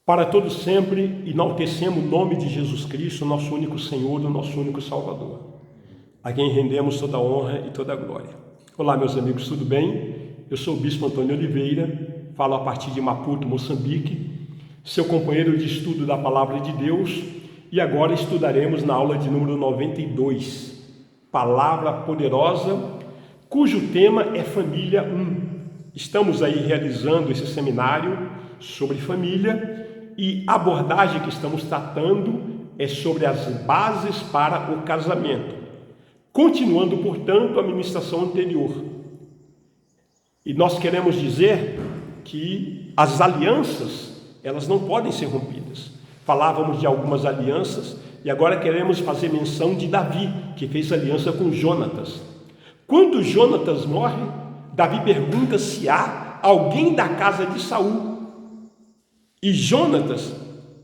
Para todos sempre, enaltecemos o nome de Jesus Cristo, nosso único Senhor, o nosso único Salvador, a quem rendemos toda a honra e toda a glória. Olá, meus amigos, tudo bem? Eu sou o Bispo Antônio Oliveira, falo a partir de Maputo, Moçambique, seu companheiro de estudo da Palavra de Deus, e agora estudaremos na aula de número 92, Palavra Poderosa, cujo tema é Família 1. Estamos aí realizando esse seminário sobre família, e a abordagem que estamos tratando é sobre as bases para o casamento, continuando, portanto, a ministração anterior. E nós queremos dizer que as alianças, elas não podem ser rompidas. Falávamos de algumas alianças e agora queremos fazer menção de Davi, que fez aliança com Jonatas. Quando Jonatas morre, Davi pergunta se há alguém da casa de Saul e Jonatas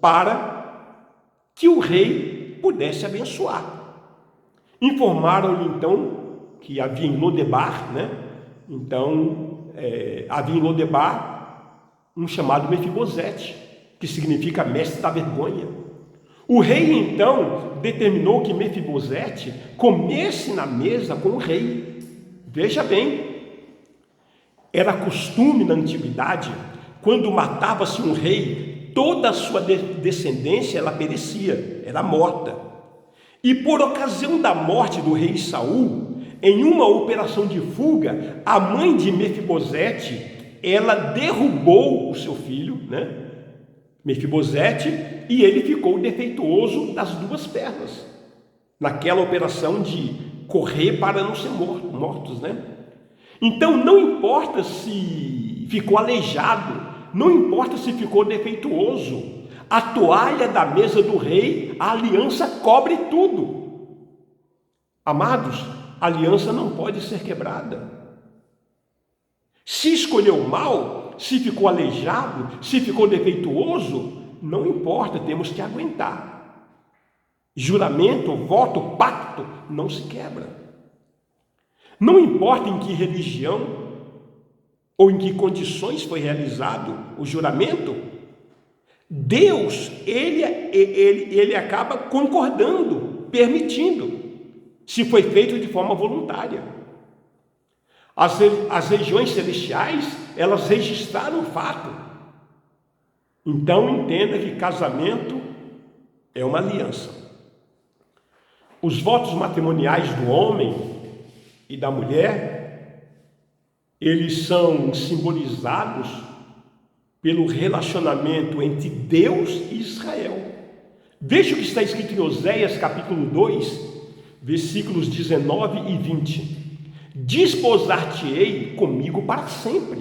para que o rei pudesse abençoar. Informaram-lhe então que havia em Lodebar, havia em Lodebar um chamado Mefibosete, que significa mestre da vergonha. O rei então determinou que Mefibosete comesse na mesa com o rei. Veja bem, era costume na antiguidade, quando matava-se um rei, toda a sua descendência ela perecia, era morta. E por ocasião da morte do rei Saul, em uma operação de fuga, a mãe de Mefibosete, ela derrubou o seu filho, Mefibosete, e ele ficou defeituoso das duas pernas, naquela operação de correr para não ser mortos, Então não importa se ficou aleijado, não importa se ficou defeituoso, a toalha da mesa do rei, a aliança cobre tudo. Amados, a aliança não pode ser quebrada. Se escolheu mal, se ficou aleijado, se ficou defeituoso, não importa, temos que aguentar. Juramento, voto, pacto não se quebra. Não importa em que religião ou em que condições foi realizado o juramento, Deus, ele acaba concordando, permitindo, se foi feito de forma voluntária. As regiões celestiais, elas registraram o fato. Então, entenda que casamento é uma aliança. Os votos matrimoniais do homem e da mulher, eles são simbolizados pelo relacionamento entre Deus e Israel. Veja o que está escrito em Oséias capítulo 2, versículos 19 e 20. Desposar-te-ei comigo para sempre.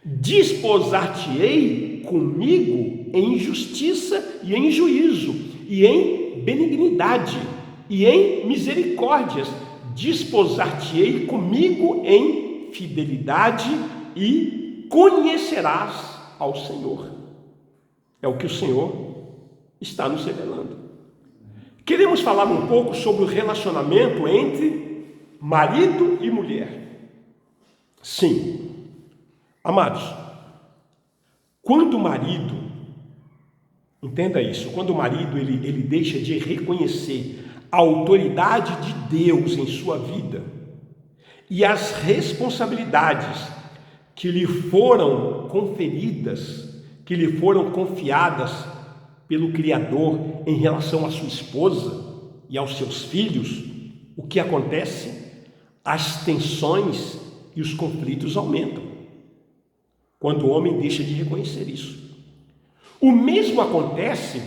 Desposar-te-ei comigo em justiça e em juízo, e em benignidade, e em misericórdias. Desposar-te-ei comigo em fidelidade e conhecerás ao Senhor. É o que o Senhor está nos revelando. Queremos falar um pouco sobre o relacionamento entre marido e mulher. Sim, amados, quando o marido, entenda isso, quando o marido ele deixa de reconhecer a autoridade de Deus em sua vida e as responsabilidades que lhe foram conferidas, que lhe foram confiadas pelo Criador em relação à sua esposa e aos seus filhos, o que acontece? As tensões e os conflitos aumentam, quando o homem deixa de reconhecer isso. O mesmo acontece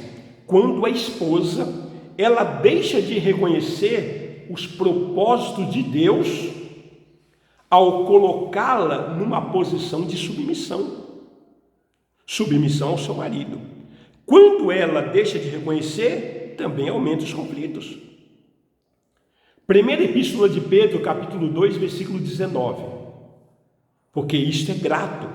quando a esposa, ela deixa de reconhecer os propósitos de Deus ao colocá-la numa posição de submissão ao seu marido. Quando ela deixa de reconhecer, também aumenta os conflitos. Primeira Epístola de Pedro, capítulo 2, versículo 19. Porque isto é grato,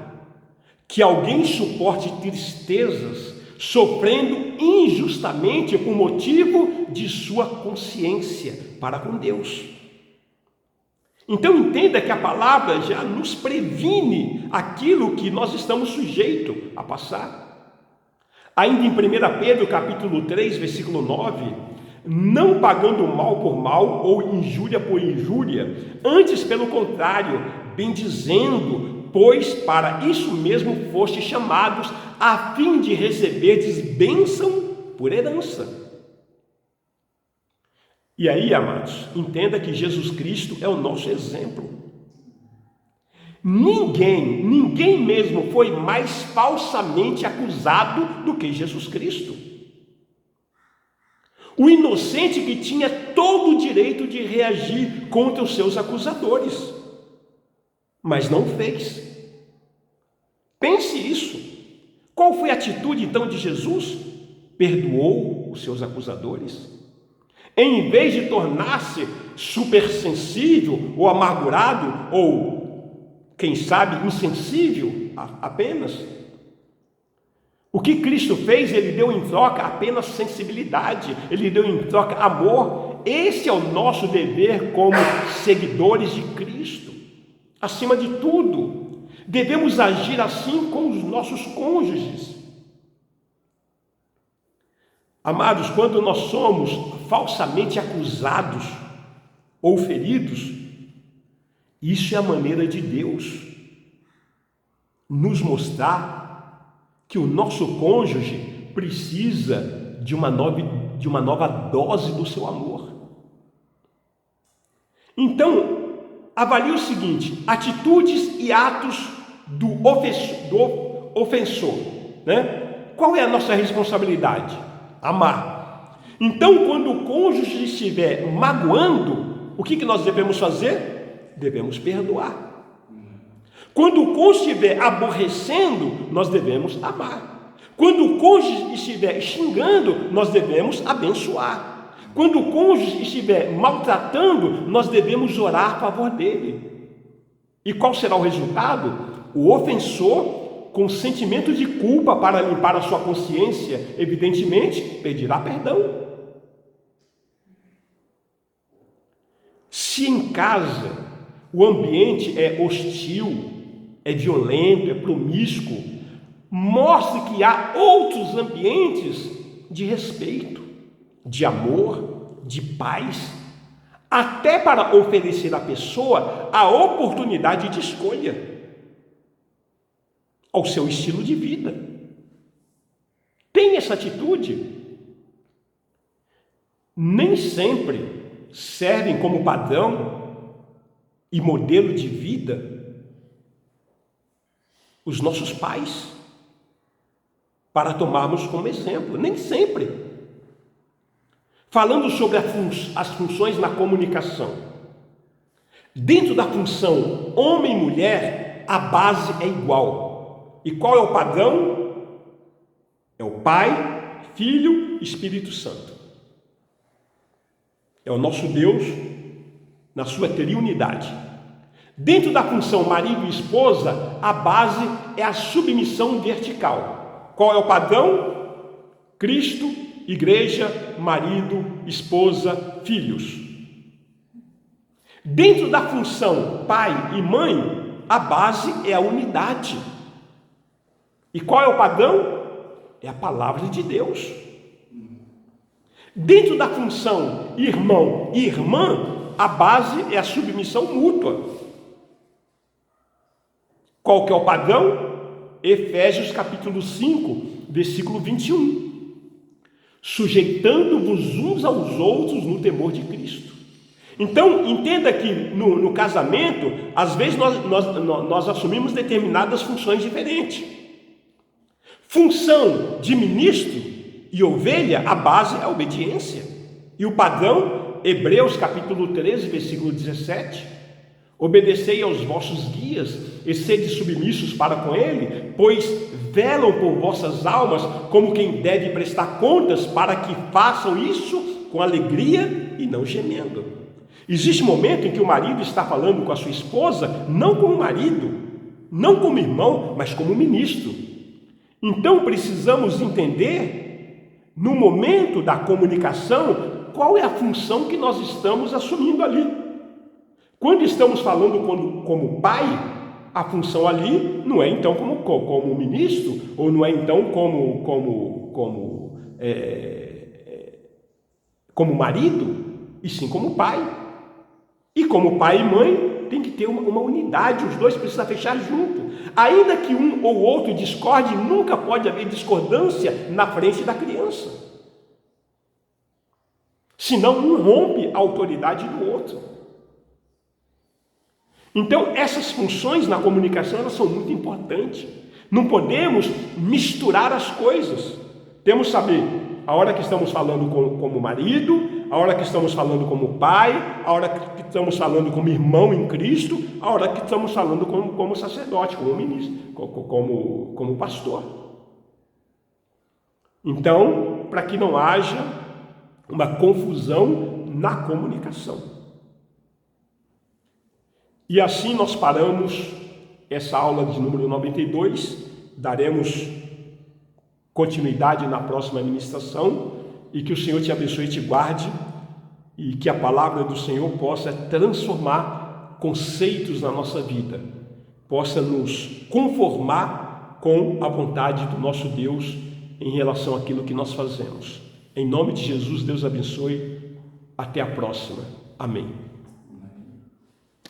que alguém suporte tristezas, sofrendo injustamente por motivo de sua consciência para com Deus. Então entenda que a palavra já nos previne aquilo que nós estamos sujeitos a passar. Ainda em 1 Pedro, capítulo 3, versículo 9, não pagando mal por mal ou injúria por injúria, antes pelo contrário, bendizendo, pois para isso mesmo fostes chamados, a fim de receberdes bênção por herança. E aí, amados, entenda que Jesus Cristo é o nosso exemplo. Ninguém mesmo foi mais falsamente acusado do que Jesus Cristo. O inocente que tinha todo o direito de reagir contra os seus acusadores, mas não fez. Pense isso. Qual foi a atitude então de Jesus? Perdoou os seus acusadores. Em vez de tornar-se supersensível ou amargurado ou, quem sabe, insensível apenas. O que Cristo fez, ele deu em troca apenas sensibilidade, ele deu em troca amor. Esse é o nosso dever como seguidores de Cristo. Acima de tudo, devemos agir assim com os nossos cônjuges. Amados, quando nós somos falsamente acusados ou feridos, isso é a maneira de Deus nos mostrar que o nosso cônjuge precisa de uma nova dose do seu amor. Então, avalie o seguinte: atitudes e atos do ofensor, né? Qual é a nossa responsabilidade? Amar. Então, quando o cônjuge estiver magoando, o que nós devemos fazer? Devemos perdoar. Quando o cônjuge estiver aborrecendo, nós devemos amar. Quando o cônjuge estiver xingando, nós devemos abençoar. Quando o cônjuge estiver maltratando, nós devemos orar a favor dele. E qual será o resultado? O ofensor, com sentimento de culpa para limpar a sua consciência, evidentemente, pedirá perdão. Se em casa o ambiente é hostil, é violento, é promíscuo, mostre que há outros ambientes de respeito, de amor, de paz, até para oferecer à pessoa a oportunidade de escolha ao seu estilo de vida. Tem essa atitude. Nem sempre servem como padrão e modelo de vida os nossos pais, para tomarmos como exemplo. Nem sempre. Falando sobre as funções na comunicação, dentro da função homem e mulher, a base é igual. E qual é o padrão? É o Pai, Filho e Espírito Santo. É o nosso Deus na sua triunidade. Dentro da função marido e esposa, a base é a submissão vertical. Qual é o padrão? Cristo, igreja, marido, esposa, filhos. Dentro da função pai e mãe, a base é a unidade. E qual é o padrão? É a palavra de Deus. Dentro da função irmão e irmã, a base é a submissão mútua. Qual que é o padrão? Efésios capítulo 5, versículo 21. Sujeitando-vos uns aos outros no temor de Cristo. Então, entenda que no casamento, às vezes nós assumimos determinadas funções diferentes. Função de ministro e ovelha, a base é a obediência. E o padrão, Hebreus capítulo 13, versículo 17. Obedecei aos vossos guias e sede submissos para com ele, pois velam por vossas almas como quem deve prestar contas, para que façam isso com alegria e não gemendo. Existe um momento em que o marido está falando com a sua esposa, não como marido, não como irmão, mas como ministro. Então precisamos entender, no momento da comunicação, qual é a função que nós estamos assumindo ali. Quando estamos falando como pai, A função ali não é então como ministro, ou não é então como marido, e sim como pai. E como pai e mãe tem que ter uma unidade, os dois precisam fechar junto. Ainda que um ou outro discorde, nunca pode haver discordância na frente da criança. Senão um rompe a autoridade do outro. Então essas funções na comunicação, elas são muito importantes. Não podemos misturar as coisas. Temos que saber a hora que estamos falando como marido, a hora que estamos falando como pai, a hora que estamos falando como irmão em Cristo, a hora que estamos falando como sacerdote, como ministro, como pastor. Então, para que não haja uma confusão na comunicação. E assim nós paramos essa aula de número 92, daremos continuidade na próxima ministração, e que o Senhor te abençoe e te guarde, e que a palavra do Senhor possa transformar conceitos na nossa vida, possa nos conformar com a vontade do nosso Deus em relação àquilo que nós fazemos. Em nome de Jesus, Deus abençoe. Até a próxima. Amém.